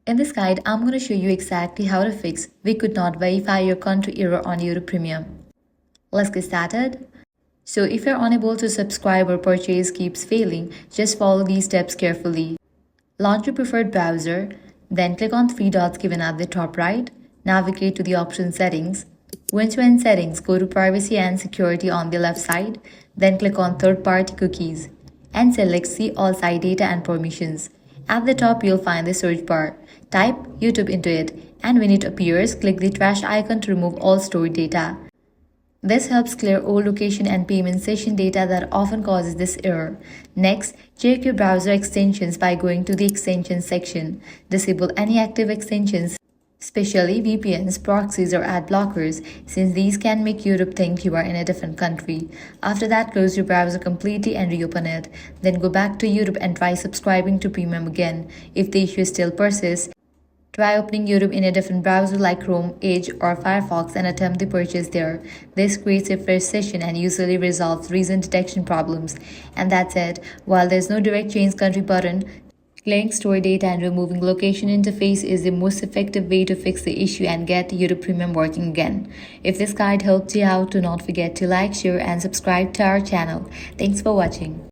In this guide, I'm going to show you exactly how to fix "We could not verify your country" error on YouTube Premium. Let's get started. So if you're unable to subscribe or purchase keeps failing, just follow these steps carefully. Launch your preferred browser, then click on three dots given at the top right, navigate to the option Settings. Once you're in Settings, go to Privacy and Security on the left side, then click on Third-Party Cookies and select See All Site Data and Permissions. At the top, you'll find the search bar. Type YouTube into it, and when it appears, click the trash icon to remove all stored data. This helps clear old location and payment session data that often causes this error. Next, check your browser extensions by going to the Extensions section. Disable any active extensions, especially VPNs, proxies, or ad blockers, since these can make YouTube think you are in a different country. After that, close your browser completely and reopen it. Then go back to YouTube and try subscribing to Premium again. If the issue still persists, try opening YouTube in a different browser like Chrome, Edge, or Firefox and attempt the purchase there. This creates a fresh session and usually resolves recent detection problems. And that's it. While there's no direct change country button, clearing stored data and removing location interface is the most effective way to fix the issue and get YouTube Premium working again. If this guide helped you out, do not forget to like, share, and subscribe to our channel. Thanks for watching.